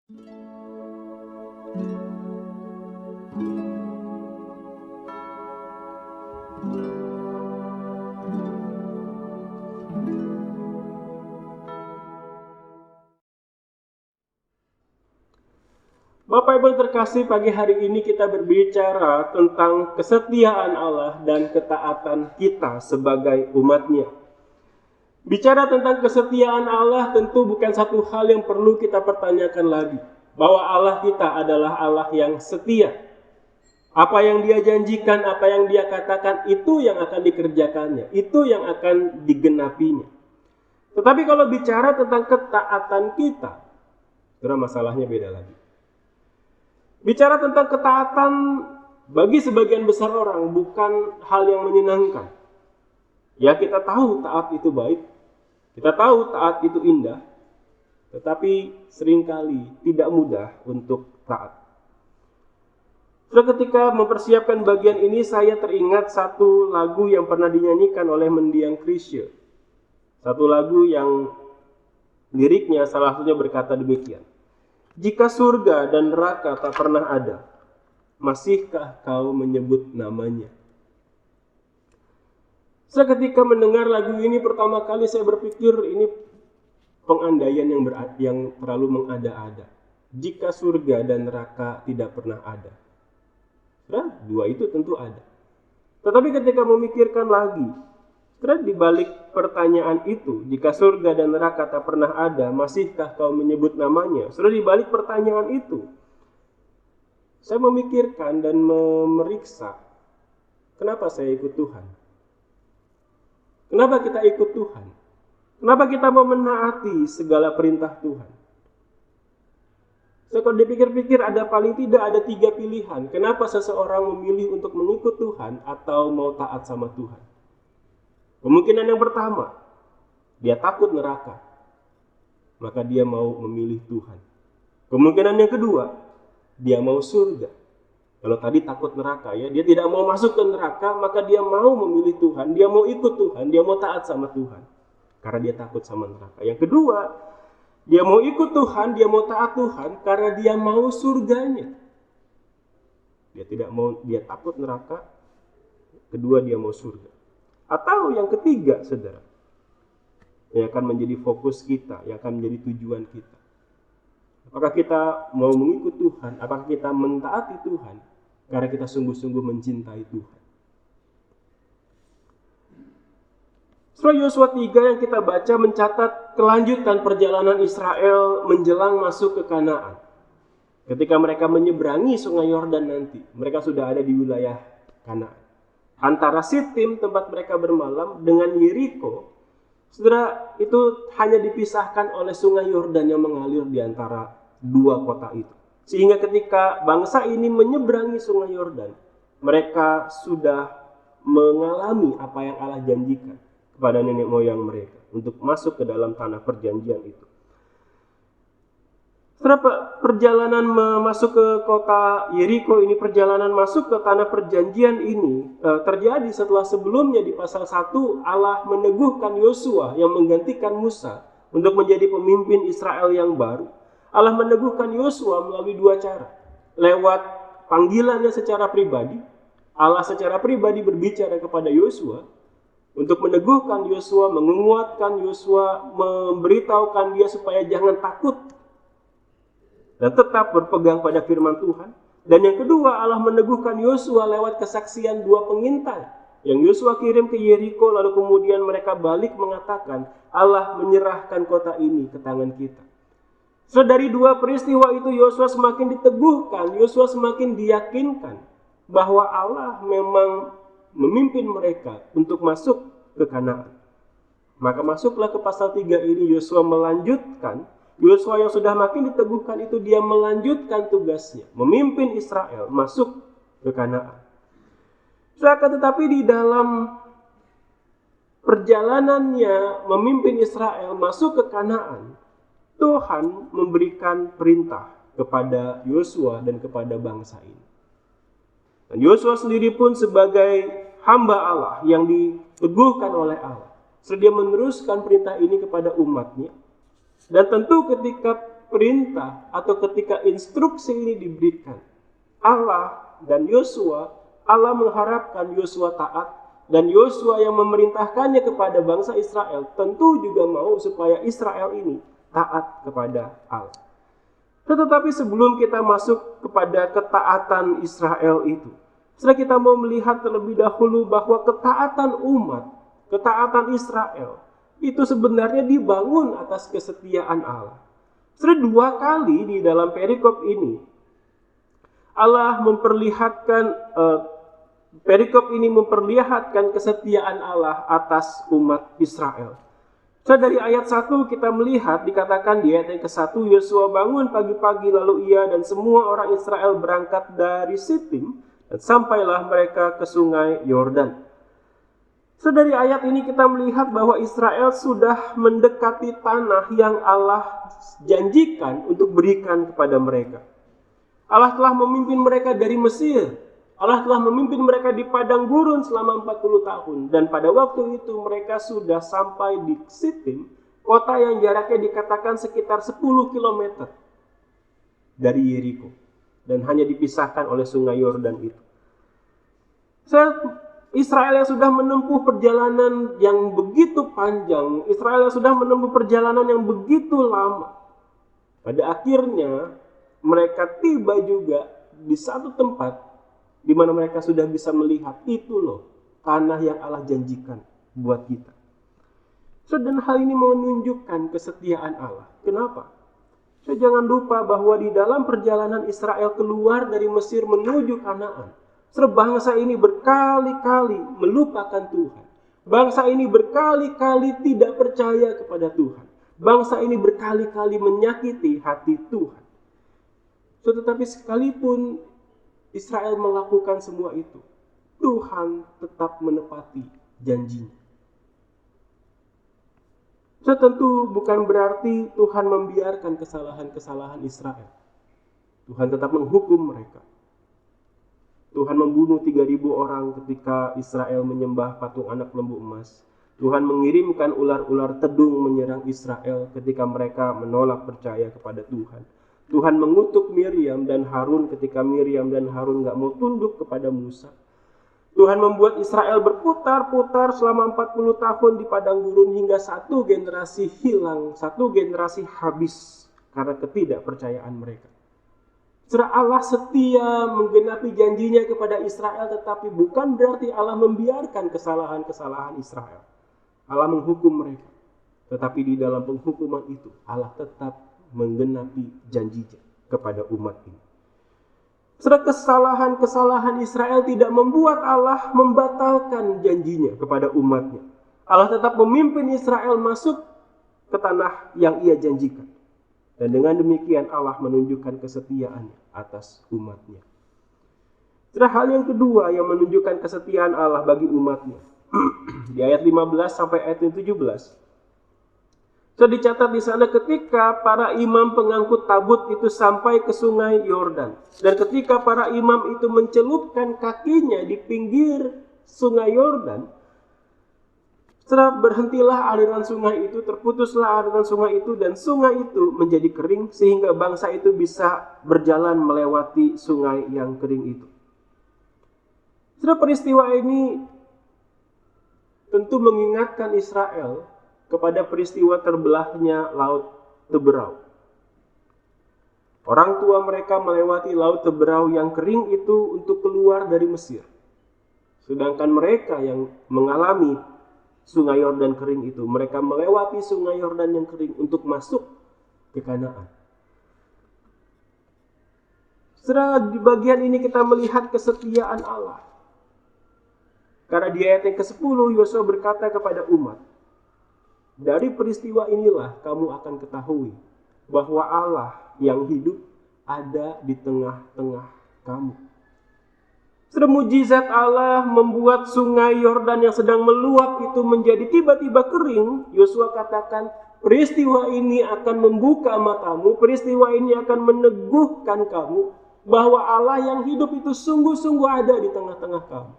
Bapak Ibu yang terkasih, pagi hari ini kita berbicara tentang kesetiaan Allah dan ketaatan kita sebagai umat-Nya. Bicara tentang kesetiaan Allah tentu bukan satu hal yang perlu kita pertanyakan lagi. Bahwa Allah kita adalah Allah yang setia. Apa yang Dia janjikan, apa yang Dia katakan, itu yang akan dikerjakannya. Itu yang akan digenapinya. Tetapi kalau bicara tentang ketaatan kita, karena masalahnya beda lagi. Bicara tentang ketaatan bagi sebagian besar orang bukan hal yang menyenangkan. Ya, kita tahu taat itu baik, kita tahu taat itu indah, tetapi seringkali tidak mudah untuk taat. Ketika mempersiapkan bagian ini, saya teringat satu lagu yang pernah dinyanyikan oleh Mendiang Krisye. Satu lagu yang liriknya salah satunya berkata demikian. Jika surga dan neraka tak pernah ada, masihkah kau menyebut namanya? Seketika mendengar lagu ini pertama kali saya berpikir ini pengandaian yang terlalu mengada-ada. Jika surga dan neraka tidak pernah ada. Nah, dua itu tentu ada. Tetapi ketika memikirkan lagi, di balik pertanyaan itu, jika surga dan neraka tak pernah ada, masihkah kau menyebut namanya? Sudah di balik pertanyaan itu, saya memikirkan dan memeriksa, kenapa saya ikut Tuhan? Kenapa kita ikut Tuhan? Kenapa kita mau menaati segala perintah Tuhan? Kalau dipikir-pikir paling tidak ada 3 pilihan. Kenapa seseorang memilih untuk mengikut Tuhan atau mau taat sama Tuhan? Kemungkinan yang pertama, dia takut neraka, maka dia mau memilih Tuhan. Kemungkinan yang kedua, dia mau surga. Kalau tadi takut neraka, ya, dia tidak mau masuk ke neraka, maka dia mau memilih Tuhan, dia mau ikut Tuhan, dia mau taat sama Tuhan, karena dia takut sama neraka. Yang kedua, dia mau ikut Tuhan, dia mau taat Tuhan, karena dia mau surganya. Dia takut neraka. Kedua, dia mau surga. Atau yang ketiga, saudara, yang akan menjadi fokus kita, yang akan menjadi tujuan kita. Apakah kita mau mengikut Tuhan? Apakah kita mentaati Tuhan? Karena kita sungguh-sungguh mencintai Tuhan. Surah Yosua 3 yang kita baca mencatat kelanjutan perjalanan Israel menjelang masuk ke Kanaan. Ketika mereka menyeberangi sungai Yordan nanti, mereka sudah ada di wilayah Kanaan. Antara Sitim, tempat mereka bermalam, dengan Yeriko, saudara, itu hanya dipisahkan oleh sungai Yordan yang mengalir di antara dua kota itu. Sehingga ketika bangsa ini menyeberangi sungai Yordan, mereka sudah mengalami apa yang Allah janjikan kepada nenek moyang mereka untuk masuk ke dalam tanah perjanjian itu. Perjalanan masuk ke kota Yeriko ini, perjalanan masuk ke tanah perjanjian ini terjadi setelah sebelumnya di pasal 1 Allah meneguhkan Yosua yang menggantikan Musa untuk menjadi pemimpin Israel yang baru. Allah meneguhkan Yosua melalui 2 cara. Lewat panggilannya secara pribadi, Allah secara pribadi berbicara kepada Yosua untuk meneguhkan Yosua, menguatkan Yosua, memberitahukan dia supaya jangan takut dan tetap berpegang pada firman Tuhan. Dan yang kedua, Allah meneguhkan Yosua lewat kesaksian 2 pengintai yang Yosua kirim ke Yeriko, lalu kemudian mereka balik mengatakan Allah menyerahkan kota ini ke tangan kita. So, dari 2 peristiwa itu Yosua semakin diteguhkan, Yosua semakin diyakinkan bahwa Allah memang memimpin mereka untuk masuk ke Kanaan. Maka masuklah ke pasal 3 ini, Yosua melanjutkan. Yosua yang sudah makin diteguhkan itu, dia melanjutkan tugasnya, memimpin Israel masuk ke Kanaan. Tetapi di dalam perjalanannya memimpin Israel masuk ke Kanaan, Tuhan memberikan perintah kepada Yosua dan kepada bangsa ini. Dan Yosua sendiri pun sebagai hamba Allah yang diteguhkan oleh Allah, sedia meneruskan perintah ini kepada umatnya. Dan tentu ketika perintah atau ketika instruksi ini diberikan, Allah dan Yosua, Allah mengharapkan Yosua taat, dan Yosua yang memerintahkannya kepada bangsa Israel tentu juga mau supaya Israel ini taat kepada Allah. Tetapi sebelum kita masuk kepada ketaatan Israel itu, setelah kita mau melihat terlebih dahulu bahwa ketaatan umat, ketaatan Israel itu sebenarnya dibangun atas kesetiaan Allah. Sudah 2 kali di dalam perikop ini Allah memperlihatkan perikop ini memperlihatkan kesetiaan Allah atas umat Israel. So, dari ayat 1 kita melihat dikatakan di ayat yang ke-1, Yosua bangun pagi-pagi lalu ia dan semua orang Israel berangkat dari Sitim dan sampailah mereka ke sungai Yordan. So, dari ayat ini kita melihat bahwa Israel sudah mendekati tanah yang Allah janjikan untuk berikan kepada mereka. Allah telah memimpin mereka dari Mesir. Allah telah memimpin mereka di padang gurun selama 40 tahun. Dan pada waktu itu mereka sudah sampai di Sitim, kota yang jaraknya dikatakan sekitar 10 km dari Yeriko. Dan hanya dipisahkan oleh sungai Yordan itu. Israel yang sudah menempuh perjalanan yang begitu panjang, Israel yang sudah menempuh perjalanan yang begitu lama, pada akhirnya mereka tiba juga di satu tempat di mana mereka sudah bisa melihat, itu loh tanah yang Allah janjikan buat kita. Dan hal ini menunjukkan kesetiaan Allah. Kenapa? Jangan lupa bahwa di dalam perjalanan Israel keluar dari Mesir menuju Kanaan, bangsa ini berkali-kali melupakan Tuhan. Bangsa ini berkali-kali tidak percaya kepada Tuhan. Bangsa ini berkali-kali menyakiti hati Tuhan. Tetapi sekalipun Israel melakukan semua itu, Tuhan tetap menepati janjinya. Tentu bukan berarti Tuhan membiarkan kesalahan-kesalahan Israel. Tuhan tetap menghukum mereka. Tuhan membunuh 3.000 orang ketika Israel menyembah patung anak lembu emas. Tuhan mengirimkan ular-ular tedung menyerang Israel ketika mereka menolak percaya kepada Tuhan. Tuhan mengutuk Miriam dan Harun ketika Miriam dan Harun gak mau tunduk kepada Musa. Tuhan membuat Israel berputar-putar selama 40 tahun di padang gurun hingga satu generasi hilang, satu generasi habis karena ketidakpercayaan mereka. Allah setia menggenapi janjinya kepada Israel, tetapi bukan berarti Allah membiarkan kesalahan-kesalahan Israel. Allah menghukum mereka. Tetapi di dalam penghukuman itu, Allah tetap menggenapi janjinya kepada umat ini. Kesalahan-kesalahan Israel tidak membuat Allah membatalkan janjinya kepada umatnya. Allah tetap memimpin Israel masuk ke tanah yang ia janjikan. Dan dengan demikian Allah menunjukkan kesetiaannya atas umatnya. Hal yang kedua yang menunjukkan kesetiaan Allah bagi umatnya. Di ayat 15 sampai ayat 17. Dicatat di sana ketika para imam pengangkut tabut itu sampai ke sungai Yordan. Dan ketika para imam itu mencelupkan kakinya di pinggir sungai Yordan, berhentilah aliran sungai itu, terputuslah aliran sungai itu, dan sungai itu menjadi kering sehingga bangsa itu bisa berjalan melewati sungai yang kering itu. Peristiwa ini tentu mengingatkan Israel kepada peristiwa terbelahnya Laut Teberau. Orang tua mereka melewati Laut Teberau yang kering itu untuk keluar dari Mesir. Sedangkan mereka yang mengalami sungai Yordan kering itu, mereka melewati sungai Yordan yang kering untuk masuk ke Kanaan. Di bagian ini kita melihat kesetiaan Allah. Karena di ayat yang ke-10 Yosua berkata kepada umat, dari peristiwa inilah kamu akan ketahui bahwa Allah yang hidup ada di tengah-tengah kamu. Mujizat Allah membuat sungai Yordan yang sedang meluap itu menjadi tiba-tiba kering. Yosua katakan, peristiwa ini akan membuka matamu, peristiwa ini akan meneguhkan kamu bahwa Allah yang hidup itu sungguh-sungguh ada di tengah-tengah kamu.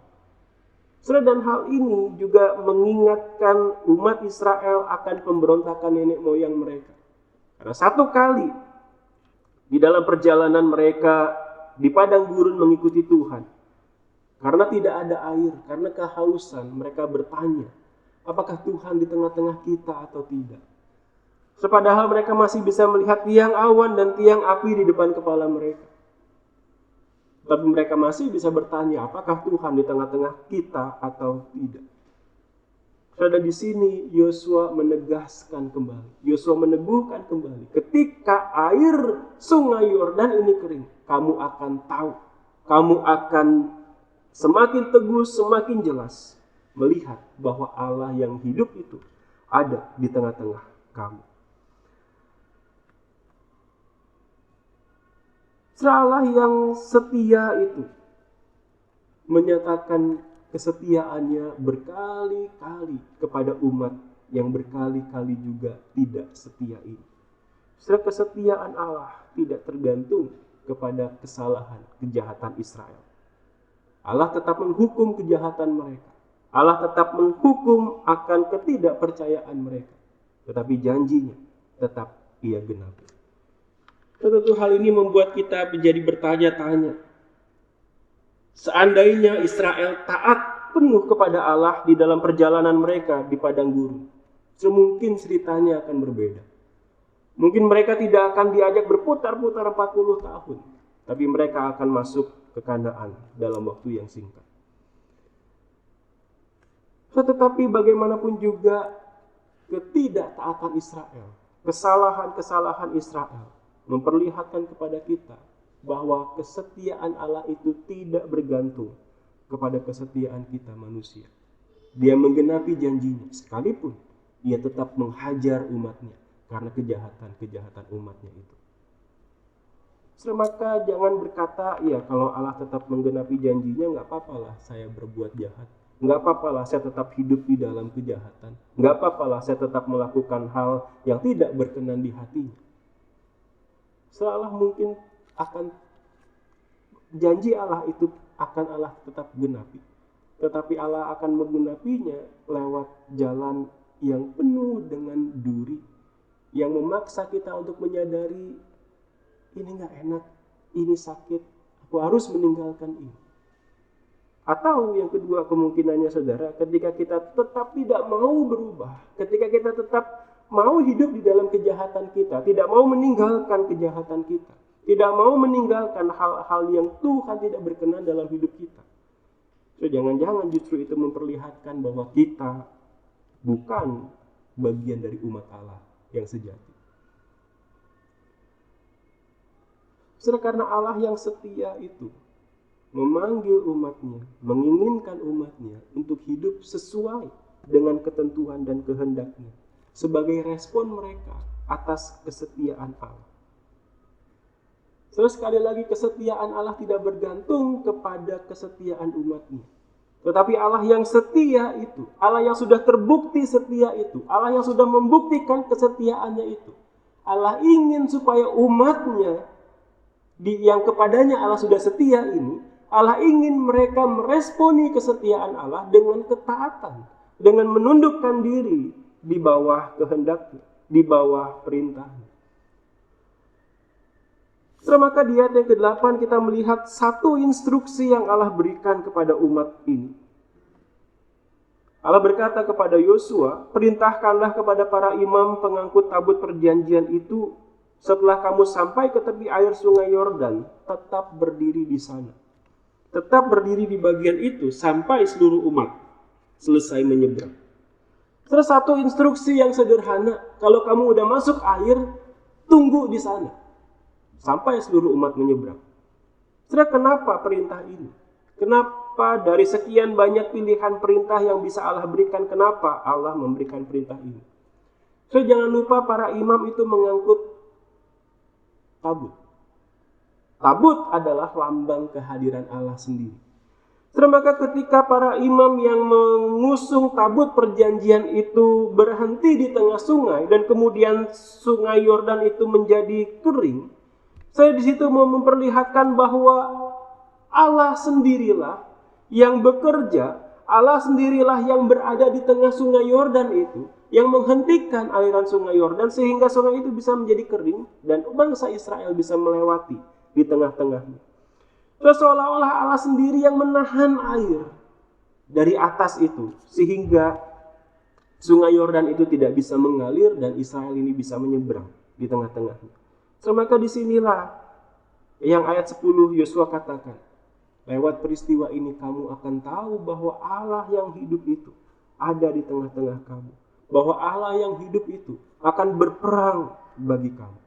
Dan hal ini juga mengingatkan umat Israel akan pemberontakan nenek moyang mereka. Karena satu kali di dalam perjalanan mereka di padang gurun mengikuti Tuhan. Karena tidak ada air, karena kehausan, mereka bertanya, apakah Tuhan di tengah-tengah kita atau tidak? Padahal mereka masih bisa melihat tiang awan dan tiang api di depan kepala mereka. Tapi mereka masih bisa bertanya, apakah Tuhan di tengah-tengah kita atau tidak? Saudara, di sini Yosua menegaskan kembali, Yosua meneguhkan kembali, ketika air sungai Yordan ini kering, kamu akan tahu, kamu akan semakin teguh, semakin jelas melihat bahwa Allah yang hidup itu ada di tengah-tengah kamu. Allah yang setia itu menyatakan kesetiaannya berkali-kali kepada umat yang berkali-kali juga tidak setia ini. Kesetiaan Allah tidak tergantung kepada kesalahan, kejahatan Israel. Allah tetap menghukum kejahatan mereka. Allah tetap menghukum akan ketidakpercayaan mereka. Tetapi janjinya tetap Ia genapi. Tentu hal ini membuat kita menjadi bertanya-tanya. Seandainya Israel taat penuh kepada Allah di dalam perjalanan mereka di padang gurun, semungkin ceritanya akan berbeda. Mungkin mereka tidak akan diajak berputar-putar 40 tahun, tapi mereka akan masuk ke Kanaan dalam waktu yang singkat. Tetapi bagaimanapun juga ketidaktaatan Israel, kesalahan-kesalahan Israel memperlihatkan kepada kita bahwa kesetiaan Allah itu tidak bergantung kepada kesetiaan kita manusia. Dia menggenapi janjinya sekalipun Ia tetap menghajar umatnya karena kejahatan-kejahatan umatnya itu. Maka jangan berkata, ya kalau Allah tetap menggenapi janjinya, nggak apa-apalah saya berbuat jahat. Nggak apa-apalah saya tetap hidup di dalam kejahatan. Nggak apa-apalah saya tetap melakukan hal yang tidak berkenan di hatinya. Allah mungkin akan janji Allah itu akan Allah tetap genapi. Tetapi Allah akan menggenapinya lewat jalan yang penuh dengan duri. Yang memaksa kita untuk menyadari, ini gak enak, ini sakit, aku harus meninggalkan ini. Atau yang kedua kemungkinannya saudara, ketika kita tetap tidak mau berubah, ketika kita tetap mau hidup di dalam kejahatan kita, tidak mau meninggalkan kejahatan kita, tidak mau meninggalkan hal-hal yang Tuhan tidak berkenan dalam hidup kita. So, jangan-jangan justru itu memperlihatkan bahwa kita bukan bagian dari umat Allah yang sejati. Karena Allah yang setia itu memanggil umatnya, menginginkan umatnya untuk hidup sesuai dengan ketentuan dan kehendaknya, sebagai respon mereka atas kesetiaan Allah. Sekali lagi, kesetiaan Allah tidak bergantung kepada kesetiaan umatnya. Tetapi Allah yang setia itu, Allah yang sudah terbukti setia itu, Allah yang sudah membuktikan kesetiaannya itu, Allah ingin supaya umatnya yang kepadanya Allah sudah setia ini, Allah ingin mereka meresponi kesetiaan Allah dengan ketaatan, dengan menundukkan diri di bawah kehendaknya, di bawah perintahnya. Maka di ayat yang ke-8 kita melihat satu instruksi yang Allah berikan kepada umat ini. Allah berkata kepada Yosua, perintahkanlah kepada para imam pengangkut tabut perjanjian itu, setelah kamu sampai ke tepi air sungai Yordan, tetap berdiri di sana. Tetap berdiri di bagian itu sampai seluruh umat selesai menyeberang. Terus satu instruksi yang sederhana, kalau kamu udah masuk air, tunggu di sana sampai seluruh umat menyeberang. Kenapa perintah ini? Kenapa dari sekian banyak pilihan perintah yang bisa Allah berikan, kenapa Allah memberikan perintah ini? Jangan lupa para imam itu mengangkut tabut. Tabut adalah lambang kehadiran Allah sendiri. Maka ketika para imam yang mengusung tabut perjanjian itu berhenti di tengah sungai dan kemudian sungai Yordan itu menjadi kering, saya di situ mau memperlihatkan bahwa Allah sendirilah yang bekerja, Allah sendirilah yang berada di tengah sungai Yordan itu, yang menghentikan aliran sungai Yordan sehingga sungai itu bisa menjadi kering dan bangsa Israel bisa melewati di tengah-tengahnya. Terus seolah-olah Allah sendiri yang menahan air dari atas itu sehingga sungai Yordan itu tidak bisa mengalir dan Israel ini bisa menyeberang di tengah-tengahnya. Maka disinilah yang ayat 10 Yosua katakan, lewat peristiwa ini kamu akan tahu bahwa Allah yang hidup itu ada di tengah-tengah kamu. Bahwa Allah yang hidup itu akan berperang bagi kamu.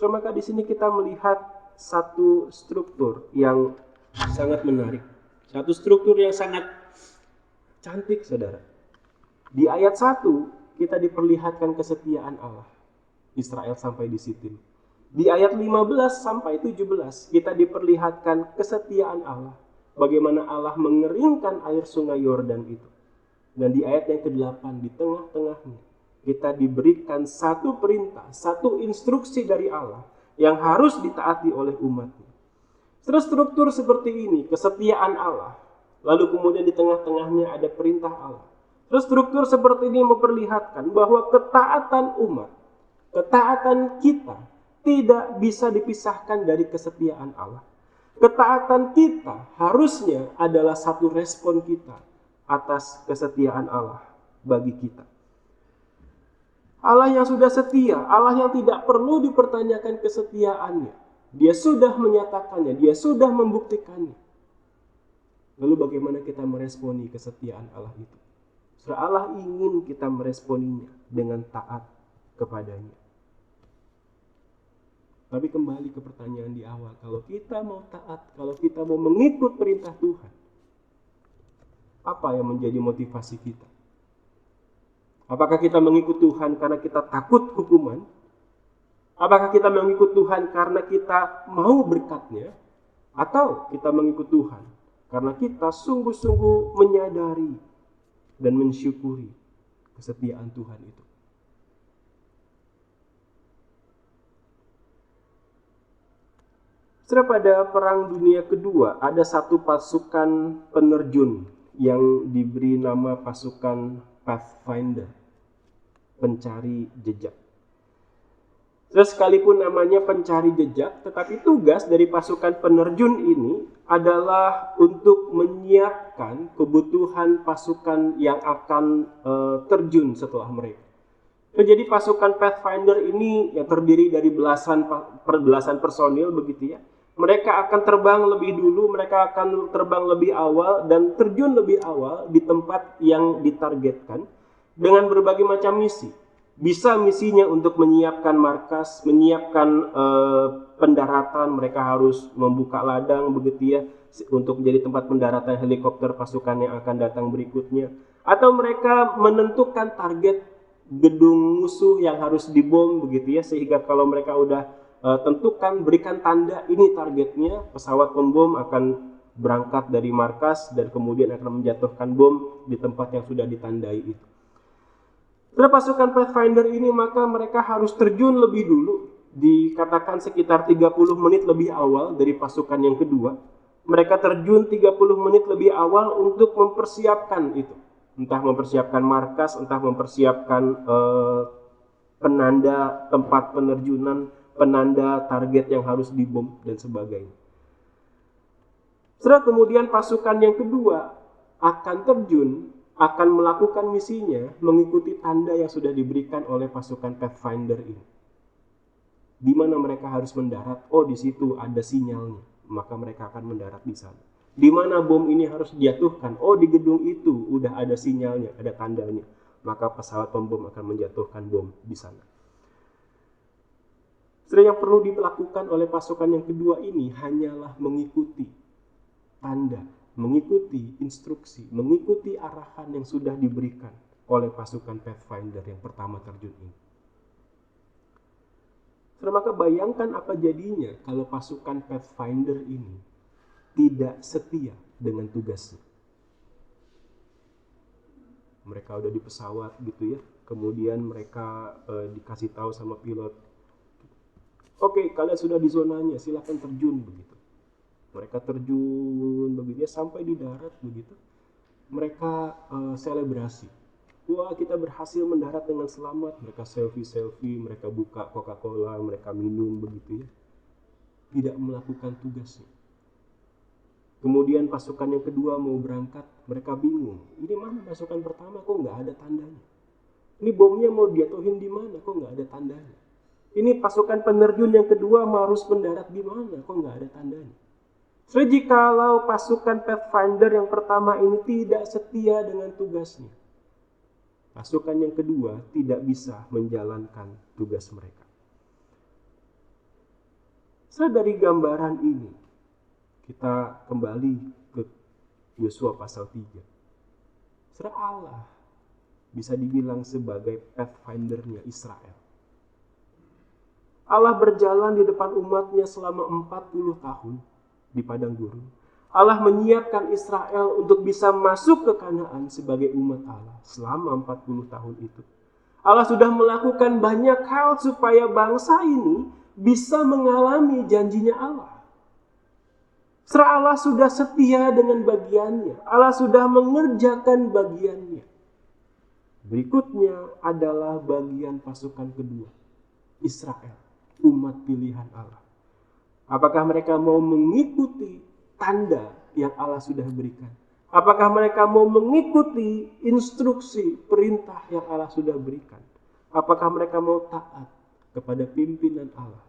Maka di sini kita melihat satu struktur yang sangat menarik. Satu struktur yang sangat cantik, saudara. Di ayat 1 kita diperlihatkan kesetiaan Allah. Israel sampai di situ. Di ayat 15 sampai 17 kita diperlihatkan kesetiaan Allah. Bagaimana Allah mengeringkan air sungai Yordan itu. Dan di ayat yang ke-8 di tengah-tengahnya kita diberikan satu perintah, satu instruksi dari Allah yang harus ditaati oleh umatnya. Terus struktur seperti ini, kesetiaan Allah. Lalu kemudian di tengah-tengahnya ada perintah Allah. Terus struktur seperti ini memperlihatkan bahwa ketaatan umat, ketaatan kita tidak bisa dipisahkan dari kesetiaan Allah. Ketaatan kita harusnya adalah satu respon kita atas kesetiaan Allah bagi kita. Allah yang sudah setia, Allah yang tidak perlu dipertanyakan kesetiaannya. Dia sudah menyatakannya, dia sudah membuktikannya. Lalu bagaimana kita meresponi kesetiaan Allah itu? Setelah Allah ingin kita meresponinya dengan taat kepadanya. Tapi kembali ke pertanyaan di awal, kalau kita mau taat, kalau kita mau mengikut perintah Tuhan, apa yang menjadi motivasi kita? Apakah kita mengikut Tuhan karena kita takut hukuman? Apakah kita mengikut Tuhan karena kita mau berkat-Nya? Atau kita mengikut Tuhan karena kita sungguh-sungguh menyadari dan mensyukuri kesetiaan Tuhan itu? Setelah pada Perang Dunia Kedua, ada satu pasukan penerjun yang diberi nama pasukan Pathfinder, pencari jejak. Terus sekalipun namanya pencari jejak, tetapi tugas dari pasukan penerjun ini adalah untuk menyiapkan kebutuhan pasukan yang akan terjun setelah mereka. Jadi pasukan Pathfinder ini yang terdiri dari belasan personil begitu ya. Mereka akan terbang lebih dulu, mereka akan terbang lebih awal dan terjun lebih awal di tempat yang ditargetkan dengan berbagai macam misi. Bisa misinya untuk menyiapkan markas, menyiapkan pendaratan, mereka harus membuka ladang begitu ya untuk menjadi tempat pendaratan helikopter pasukan yang akan datang berikutnya. Atau mereka menentukan target gedung musuh yang harus dibom begitu ya, sehingga kalau mereka udah tentukan, berikan tanda ini targetnya, pesawat pembom akan berangkat dari markas dan kemudian akan menjatuhkan bom di tempat yang sudah ditandai itu. Setelah pasukan Pathfinder ini maka mereka harus terjun lebih dulu, dikatakan sekitar 30 menit lebih awal dari pasukan yang kedua. Mereka terjun 30 menit lebih awal untuk mempersiapkan itu. Entah mempersiapkan markas, entah mempersiapkan penanda tempat penerjunan, penanda target yang harus dibom dan sebagainya. Setelah kemudian pasukan yang kedua akan terjun, akan melakukan misinya mengikuti tanda yang sudah diberikan oleh pasukan Pathfinder ini. Di mana mereka harus mendarat? Oh, di situ ada sinyalnya, maka mereka akan mendarat di sana. Di mana bom ini harus dijatuhkan? Oh, di gedung itu udah ada sinyalnya, ada tandanya, maka pesawat pembom akan menjatuhkan bom di sana. Yang perlu dilakukan oleh pasukan yang kedua ini hanyalah mengikuti tanda, mengikuti instruksi, mengikuti arahan yang sudah diberikan oleh pasukan Pathfinder yang pertama terjun ini. Maka bayangkan apa jadinya kalau pasukan Pathfinder ini tidak setia dengan tugasnya. Mereka udah di pesawat gitu ya, kemudian mereka dikasih tahu sama pilot, oke, kalian sudah di zonanya, silakan terjun begitu. Mereka terjun begitu ya, sampai di darat begitu. mereka selebrasi. Wah, kita berhasil mendarat dengan selamat. Mereka selfie, mereka buka Coca-Cola, mereka minum begitu ya. Tidak melakukan tugasnya. Kemudian pasukan yang kedua mau berangkat, mereka bingung. Ini mana pasukan pertama, kok nggak ada tandanya? Ini bomnya mau dijatuhin di mana, kok nggak ada tandanya? Ini pasukan penerjun yang kedua mau harus mendarat di mana, kok nggak ada tandanya? So, jikalau pasukan Pathfinder yang pertama ini tidak setia dengan tugasnya, pasukan yang kedua tidak bisa menjalankan tugas mereka. So, dari gambaran ini, kita kembali ke Yosua pasal 3. Saudara, Allah bisa dibilang sebagai Pathfinder-nya Israel. Allah berjalan di depan umatnya selama 40 tahun di padang gurun. Allah menyiapkan Israel untuk bisa masuk ke Kanaan sebagai umat Allah selama 40 tahun itu. Allah sudah melakukan banyak hal supaya bangsa ini bisa mengalami janjinya Allah. Allah sudah setia dengan bagiannya. Allah sudah mengerjakan bagiannya. Berikutnya adalah bagian pasukan kedua, Israel, umat pilihan Allah. Apakah mereka mau mengikuti tanda yang Allah sudah berikan? Apakah mereka mau mengikuti instruksi, perintah yang Allah sudah berikan? Apakah mereka mau taat kepada pimpinan Allah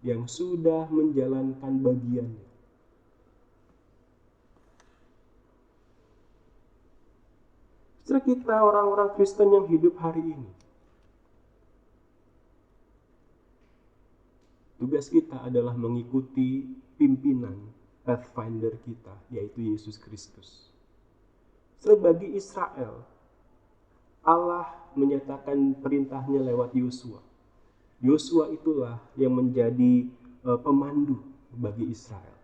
yang sudah menjalankan bagiannya? Setelah kita orang-orang Kristen yang hidup hari ini, tugas kita adalah mengikuti pimpinan Pathfinder kita, yaitu Yesus Kristus. Bagi Israel, Allah menyatakan perintahnya lewat Yosua. Yosua itulah yang menjadi pemandu bagi Israel.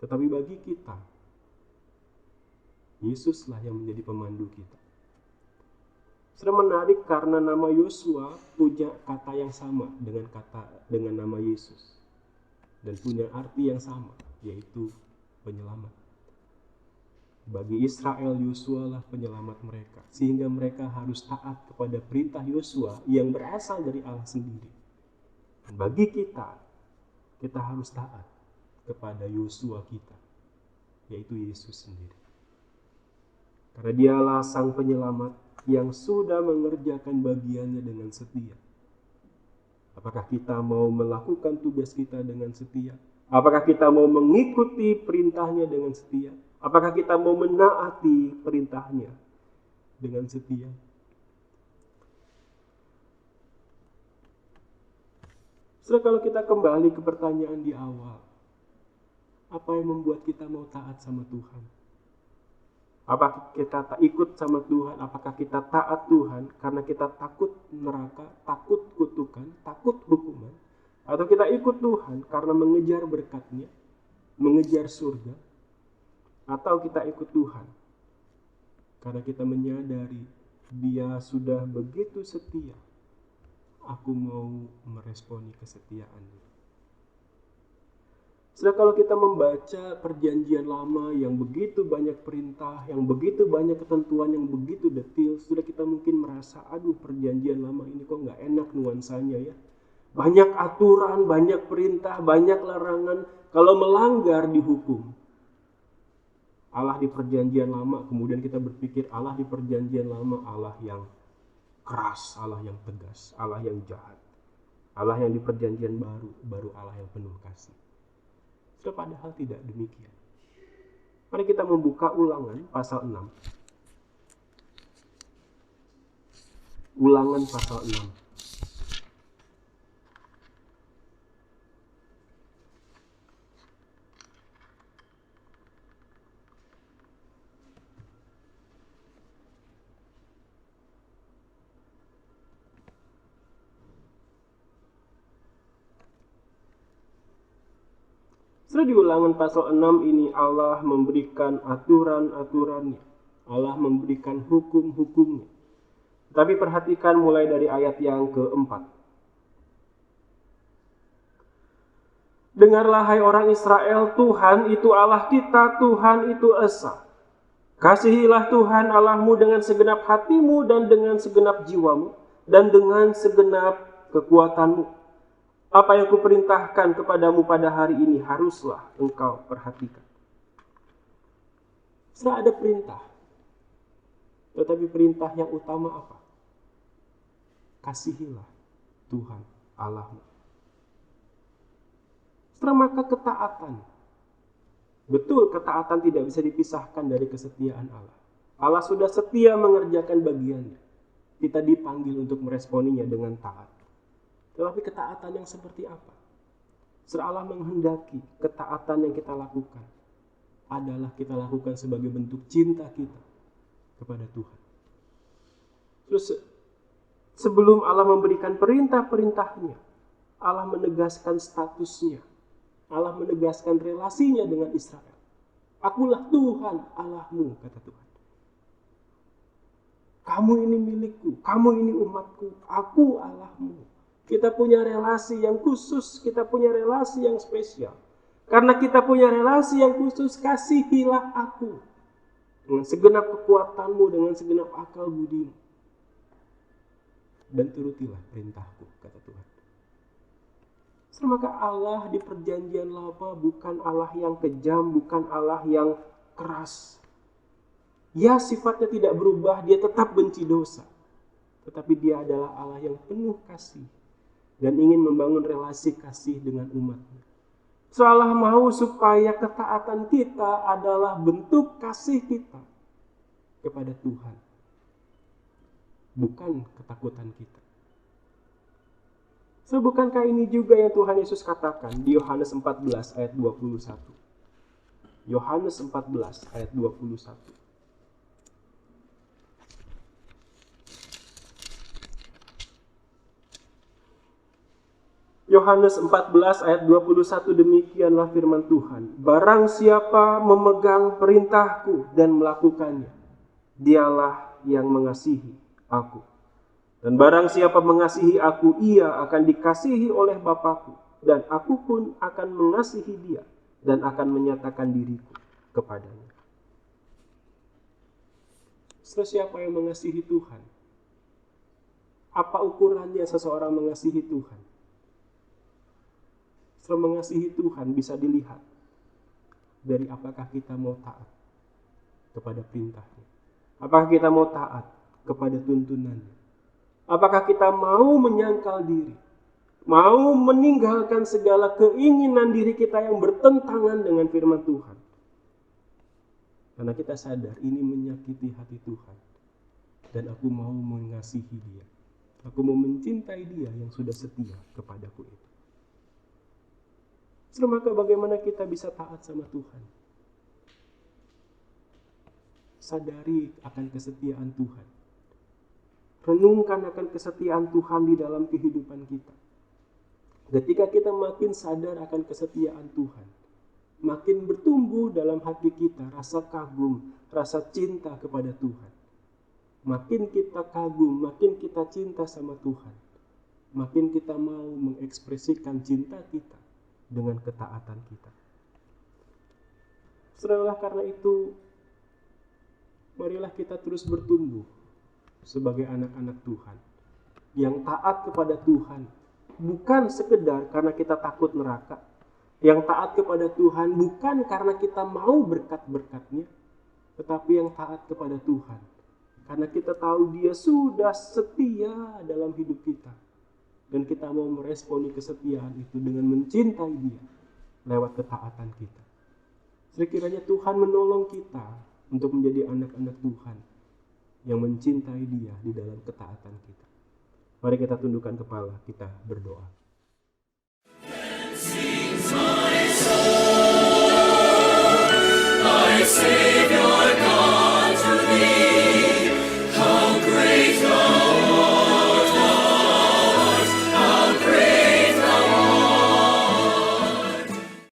Tetapi bagi kita, Yesuslah yang menjadi pemandu kita. Sudah menarik karena nama Yosua punya kata yang sama dengan nama Yesus dan punya arti yang sama, yaitu penyelamat. Bagi Israel, Yosua lah penyelamat mereka, sehingga mereka harus taat kepada perintah Yosua yang berasal dari Allah sendiri. Dan bagi kita harus taat kepada Yosua kita, yaitu Yesus sendiri. Karena dialah sang penyelamat yang sudah mengerjakan bagiannya dengan setia. Apakah kita mau melakukan tugas kita dengan setia? Apakah kita mau mengikuti perintahnya dengan setia? Apakah kita mau menaati perintahnya dengan setia? Setelah kalau kita kembali ke pertanyaan di awal, apa yang membuat kita mau taat sama Tuhan? Apakah kita tak ikut sama Tuhan? Apakah kita taat Tuhan karena kita takut neraka, takut kutukan, takut hukuman? Atau kita ikut Tuhan karena mengejar berkat-Nya, mengejar surga? Atau kita ikut Tuhan karena kita menyadari Dia sudah begitu setia, aku mau meresponi kesetiaan-Nya. Setelah kalau kita membaca perjanjian lama yang begitu banyak perintah, yang begitu banyak ketentuan, yang begitu detail, sudah kita mungkin merasa, aduh perjanjian lama ini kok nggak enak nuansanya ya. Banyak aturan, banyak perintah, banyak larangan, kalau melanggar dihukum. Allah di perjanjian lama, kemudian kita berpikir Allah di perjanjian lama, Allah yang keras, Allah yang tegas, Allah yang jahat. Allah yang di perjanjian baru Allah yang penuh kasih. Padahal tidak demikian. Mari kita membuka Ulangan pasal 6. Ulangan pasal 6. Setelah di Ulangan pasal 6 ini Allah memberikan aturan-aturannya. Allah memberikan hukum-hukumnya. Tapi perhatikan mulai dari ayat yang keempat. Dengarlah hai orang Israel, Tuhan itu Allah kita, Tuhan itu Esa. Kasihilah Tuhan Allahmu dengan segenap hatimu dan dengan segenap jiwamu dan dengan segenap kekuatanmu. Apa yang kuperintahkan kepadamu pada hari ini haruslah engkau perhatikan. Setelah ada perintah, tetapi perintah yang utama apa? Kasihilah Tuhan Allahmu. Setelah maka ketaatan. Betul, ketaatan tidak bisa dipisahkan dari kesetiaan Allah. Allah sudah setia mengerjakan bagiannya. Kita dipanggil untuk meresponinya dengan taat. Tetapi ketaatan yang seperti apa? Setelah Allah menghendaki ketaatan yang kita lakukan adalah kita lakukan sebagai bentuk cinta kita kepada Tuhan. Terus sebelum Allah memberikan perintah-perintahnya, Allah menegaskan statusnya. Allah menegaskan relasinya dengan Israel. Akulah Tuhan Allahmu, kata Tuhan. Kamu ini milikku, kamu ini umatku, aku Allahmu. Kita punya relasi yang khusus, kita punya relasi yang spesial. Karena kita punya relasi yang khusus, kasihilah aku. Dengan segenap kekuatanmu, dengan segenap akal budimu. Dan turutilah perintahku, kata Tuhan. Maka Allah di perjanjian lama bukan Allah yang kejam, bukan Allah yang keras. Ya, sifatnya tidak berubah, dia tetap benci dosa. Tetapi dia adalah Allah yang penuh kasih dan ingin membangun relasi kasih dengan umatnya. Allah mau supaya ketaatan kita adalah bentuk kasih kita kepada Tuhan, bukan ketakutan kita. Bukankah ini juga yang Tuhan Yesus katakan di Yohanes 14 ayat 21? Yohanes 14 ayat 21. Yohanes 14 ayat 21, demikianlah firman Tuhan. Barang siapa memegang perintahku dan melakukannya, dialah yang mengasihi aku. Dan barang siapa mengasihi aku, ia akan dikasihi oleh Bapa-Ku, dan aku pun akan mengasihi dia dan akan menyatakan diriku kepadanya. Siapa yang mengasihi Tuhan? Apa ukurannya seseorang mengasihi Tuhan? Mengasihi Tuhan bisa dilihat dari apakah kita mau taat kepada perintahnya. Apakah kita mau taat kepada tuntunannya. Apakah kita mau menyangkal diri, mau meninggalkan segala keinginan diri kita yang bertentangan dengan firman Tuhan. Karena kita sadar ini menyakiti hati Tuhan. Dan aku mau mengasihi dia. Aku mau mencintai dia yang sudah setia kepadaku itu. Maka bagaimana kita bisa taat sama Tuhan? Sadari akan kesetiaan Tuhan. Renungkan akan kesetiaan Tuhan di dalam kehidupan kita. Ketika kita makin sadar akan kesetiaan Tuhan, makin bertumbuh dalam hati kita rasa kagum, rasa cinta kepada Tuhan. Makin kita kagum, makin kita cinta sama Tuhan, makin kita mau mengekspresikan cinta kita dengan ketaatan kita. Setelah karena itu, marilah kita terus bertumbuh sebagai anak-anak Tuhan yang taat kepada Tuhan, bukan sekedar karena kita takut neraka. Yang taat kepada Tuhan bukan karena kita mau berkat-berkatnya, tetapi yang taat kepada Tuhan karena kita tahu dia sudah setia dalam hidup kita. Dan kita mau meresponi kesetiaan itu dengan mencintai dia lewat ketaatan kita. Sekiranya Tuhan menolong kita untuk menjadi anak-anak Tuhan yang mencintai dia di dalam ketaatan kita. Mari kita tundukkan kepala, kita berdoa.